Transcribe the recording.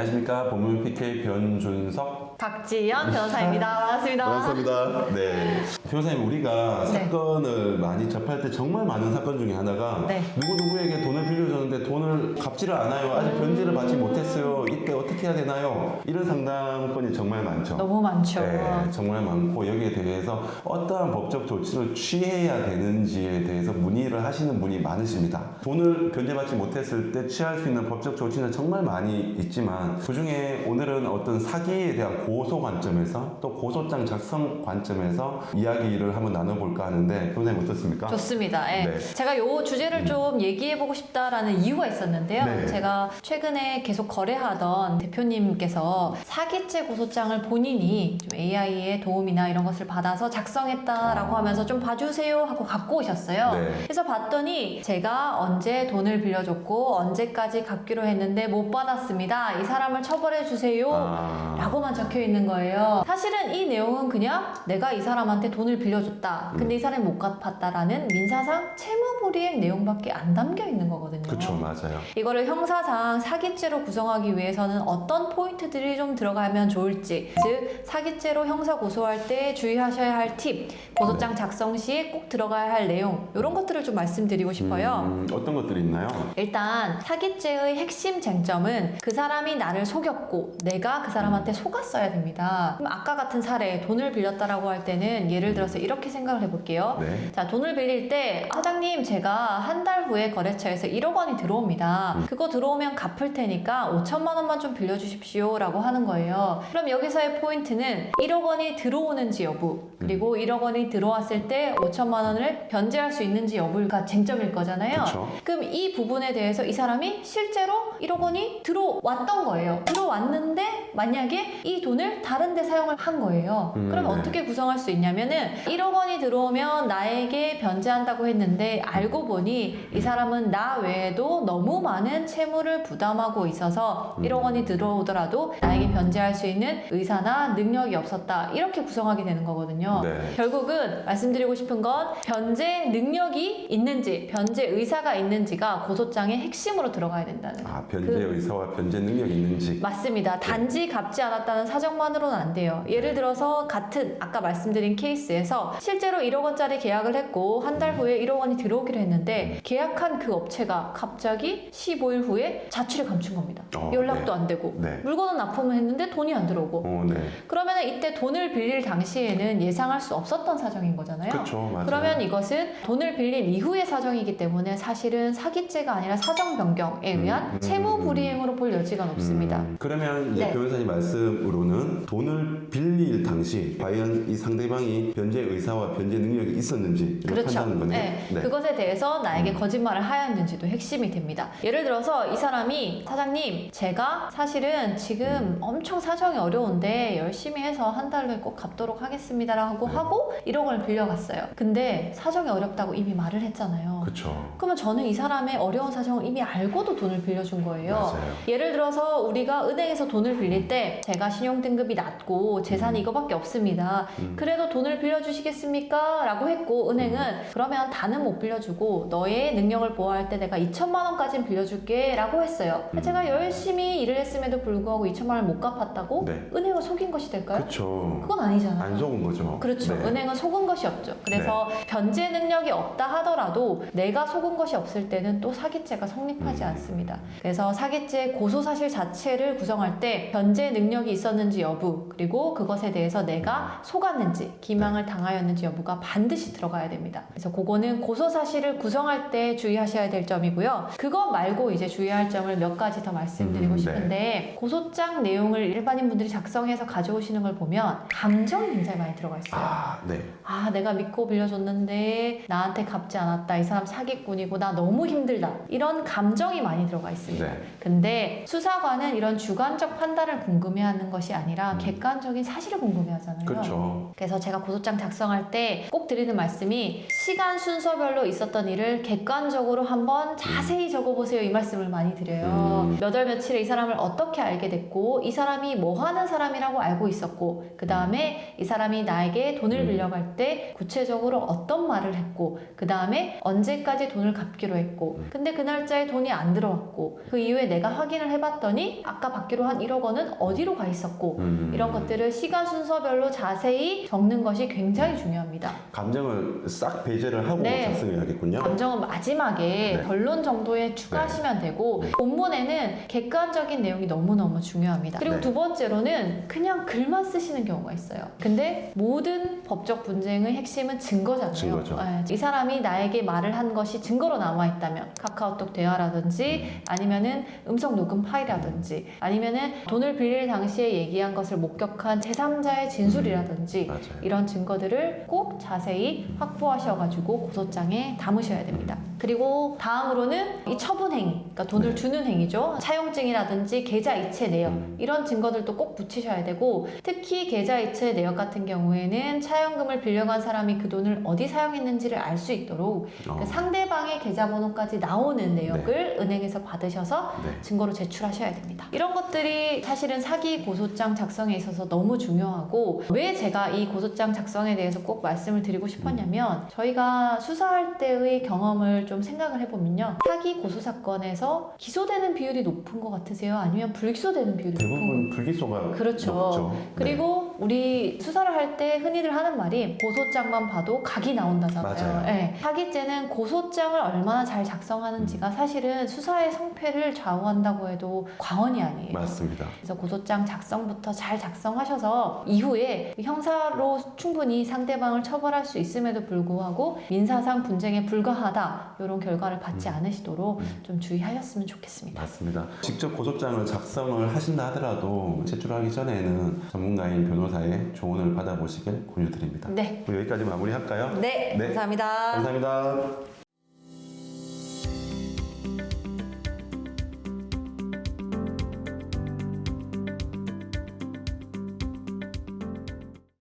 안녕하십니까. 법무용 PK 변준석 박지연 변호사입니다. 반갑습니다. 반갑습니다. 네. 변호사님, 우리가 사건을 많이 접할 때 정말 많은 사건 중에 하나가 누구누구에게 돈을 빌려줬는데 돈을 갚지를 않아요. 아직 변제를 받지 못했어요. 이때 어떻게 해야 되나요? 이런 상담건이 정말 많죠. 너무 많죠. 네, 정말 많고 여기에 대해서 어떠한 법적 조치를 취해야 되는지에 대해서 문의를 하시는 분이 많으십니다. 돈을 변제받지 못했을 때 취할 수 있는 법적 조치는 정말 많이 있지만 그중에 오늘은 어떤 사기에 대한 고소 관점에서 또 고소장 작성 관점에서 이야기를 한번 나눠볼까 하는데 변호사님 어떻습니까? 좋습니다. 예. 네. 제가 요 주제를 좀 얘기해보고 싶다라는 이유가 있었는데요. 네. 제가 최근에 계속 거래하던 대표님께서 사기죄 고소장을 본인이 좀 AI의 도움이나 이런 것을 받아서 작성했다라고 하면서 좀 봐주세요 하고 갖고 오셨어요. 네. 그래서 봤더니 제가 언제 돈을 빌려줬고 언제까지 갚기로 했는데 못 받았습니다. 이 사람을 처벌해 주세요. 라고만 적혀 있는 거예요. 사실은 이 내용은 그냥 내가 이 사람한테 돈을 빌려줬다. 근데 이 사람이 못 갚았다라는 민사상 채무불이행 내용밖에 안 담겨 있는 거거든요. 그렇죠, 맞아요. 이거를 형사상 사기죄로 구성하기 위해서는 어떤 포인트들이 좀 들어가면 좋을지, 즉 사기죄로 형사 고소할 때 주의하셔야 할 팁, 고소장 작성 시에 꼭 들어가야 할 내용, 이런 것들을 좀 말씀드리고 싶어요. 어떤 것들이 있나요? 일단 사기죄의 핵심 쟁점은 그 사람이 나를 속였고 내가 그 사람한테 속았어야 됩니다. 그럼 아까 같은 사례, 돈을 빌렸다라고 할 때는 예를 들어서 이렇게 생각을 해볼게요. 네. 자, 돈을 빌릴 때 사장님, 제가 한 달 후에 거래처에서 1억 원이 들어옵니다. 그거 들어오면 갚을 테니까 5천만 원만 좀 빌려주십시오 라고 하는 거예요. 그럼 여기서의 포인트는 1억 원이 들어오는지 여부, 그리고 1억 원이 들어왔을 때 5천만 원을 변제할 수 있는지 여부가 쟁점일 거잖아요. 그쵸. 그럼 이 부분에 대해서 이 사람이 실제로 1억 원이 들어왔던 거예요. 들어왔는데 만약에 이 돈을 다른 데 사용을 한 거예요. 그러면 어떻게 구성할 수 있냐면은 1억 원이 들어오면 나에게 변제한다고 했는데 알고 보니 이 사람은 나 외에도 너무 많은 채무를 부담하고 있어서 1억 원이 들어오더라도 나에게 변제할 수 있는 의사나 능력이 없었다. 이렇게 구성하게 되는 거거든요. 네. 결국은 말씀드리고 싶은 건 변제 능력이 있는지 변제 의사가 있는지가 고소장의 핵심으로 들어가야 된다는 변제 의사와 변제 능력이 있는지. 맞습니다. 단지 갚지 않았다는 사정만으로는 안 돼요. 예를 들어서 같은 아까 말씀드린 케이스에서 실제로 1억 원짜리 계약을 했고 한 달 후에 1억 원이 들어오기로 했는데 계약한 그 업체가 갑자기 15일 후에 자취를 감춘 겁니다. 연락도 안 되고 물건은 납품을 했는데 돈이 안 들어오고 그러면 이때 돈을 빌릴 당시에는 예상할 수 없었던 사정인 거잖아요. 그쵸, 맞아요. 그러면 이것은 돈을 빌린 이후의 사정이기 때문에 사실은 사기죄가 아니라 사정 변경에 의한 채무 불이행으로 볼 여지가 높습니다. 그러면 이제 변호사님 말씀으로는 돈을 빌릴 당시 과연 이 상대방이 변제 의사와 변제 능력이 있었는지 그렇죠. 판단하는 거네요. 네. 그것에 대해서 나에게 거짓말을 하였는지도 핵심이 됩니다. 예를 들어서 이 사람이 사장님, 제가 사실은 지금 엄청 사정이 어려운데 열심히 해서 한 달에 꼭 갚도록 하겠습니다라고 하고 1억 원을 빌려갔어요. 근데 사정이 어렵다고 이미 말을 했잖아요. 그렇죠. 그러면 저는 이 사람의 어려운 사정을 이미 알고도 돈을 빌려준 거예요. 맞아요. 예를 들어서 우리가 은행에서 돈을 빌릴 때 제가 신용등급이 낮고 재산이 이거밖에 없습니다. 그래도 돈을 빌려주시겠습니까? 라고 했고 은행은 그러면 다는 못 빌려주고 너의 능력을 보호할 때 내가 2천만 원까지는 빌려줄게 라고 했어요. 제가 열심히 일을 했음에도 불구하고 2천만 원을 못 갚았다고 은행을 속인 것이 될까요? 그렇죠. 그건 아니잖아요. 안 속은 거죠. 그렇죠. 은행은 속은 것이 없죠. 그래서 변제 능력이 없다 하더라도 내가 속은 것이 없을 때는 또 사기죄가 성립하지 않습니다. 그래서 사기죄 고소 사실 자체를 구성할 때 변제 능력이 있었는지 여부, 그리고 그것에 대해서 내가 속았는지 기망을 당하였는지 여부가 반드시 들어가야 됩니다. 그래서 그거는 고소 사실을 구성할 때 주의하셔야 될 점이고요. 그거 말고 이제 주의할 점을 몇 가지 더 말씀드리고 싶은데 고소장 내용을 일반인 분들이 작성해서 가져오시는 걸 보면 감정이 굉장히 많이 들어가 있어요. 내가 믿고 빌려줬는데 나한테 갚지 않았다. 이 사람 사기꾼이고 나 너무 힘들다. 이런 감정이 많이 들어가 있습니다. 근데 수사관은 이런 주관적 판단을 궁금해하는 것이 아니라 객관적인 사실을 궁금해하잖아요. 그렇죠. 그래서 제가 고소장 작성할 때 꼭 드리는 말씀이 시간 순서별로 있었던 일을 객관적으로 한번 자세히 적어보세요. 이 말씀을 많이 드려요. 몇 월 며칠에 이 사람을 어떻게 알게 됐고 이 사람이 뭐 하는 사람이라고 알고 있었고 그 다음에 이 사람이 나에게 돈을 빌려갈 때 구체적으로 어떤 말을 했고 그 다음에 언제 언제까지 돈을 갚기로 했고 근데 그 날짜에 돈이 안 들어왔고 그 이후에 내가 확인을 해봤더니 아까 받기로 한 1억 원은 어디로 가 있었고 이런 것들을 시간 순서별로 자세히 적는 것이 굉장히 중요합니다. 감정을 싹 배제를 하고 네. 작성해야겠군요. 감정은 마지막에 네. 결론 정도에 추가하시면 되고 본문에는 객관적인 내용이 너무너무 중요합니다. 그리고 네. 두 번째로는 그냥 글만 쓰시는 경우가 있어요. 근데 모든 법적 분쟁의 핵심은 증거잖아요. 증거죠. 네. 이 사람이 나에게 말을 한 것이 증거로 남아있다면 카카오톡 대화라든지 아니면은 음성 녹음 파일이라든지 아니면은 돈을 빌릴 당시에 얘기한 것을 목격한 제3자의 진술이라든지 맞아요. 이런 증거들을 꼭 자세히 확보하셔가지고 고소장에 담으셔야 됩니다. 그리고 다음으로는 이 처분행, 그러니까 돈을 네. 주는 행위죠. 차용증이라든지 계좌 이체 내역 이런 증거들도 꼭 붙이셔야 되고 특히 계좌 이체 내역 같은 경우에는 차용금을 빌려간 사람이 그 돈을 어디 사용했는지를 알 수 있도록 그 상대방의 계좌번호까지 나오는 내역을 은행에서 받으셔서 네. 증거로 제출하셔야 됩니다. 이런 것들이 사실은 사기 고소장 작성에 있어서 너무 중요하고 왜 제가 이 고소장 작성에 대해서 꼭 말씀을 드리고 싶었냐면 저희가 수사할 때의 경험을 좀 생각을 해보면요. 사기 고소 사건에서 기소되는 비율이 높은 것 같으세요? 아니면 불기소되는 비율이 높은 것 대부분 불기소가 그렇죠. 높죠. 그리고 우리 수사를 할 때 흔히들 하는 말이 고소장만 봐도 각이 나온다잖아요. 맞아요. 네. 사기죄는 고소장을 얼마나 잘 작성하는지가 사실은 수사의 성패를 좌우한다고 해도 과언이 아니에요. 맞습니다. 그래서 고소장 작성부터 잘 작성하셔서 이후에 형사로 충분히 상대방을 처벌할 수 있음에도 불구하고 민사상 분쟁에 불과하다 이런 결과를 받지 않으시도록 좀 주의하셨으면 좋겠습니다. 맞습니다. 직접 고소장을 작성을 하신다 하더라도 제출하기 전에는 전문가인 변호사의 조언을 받아보시길 권유드립니다. 네, 여기까지 마무리할까요? 네, 네. 감사합니다. 감사합니다.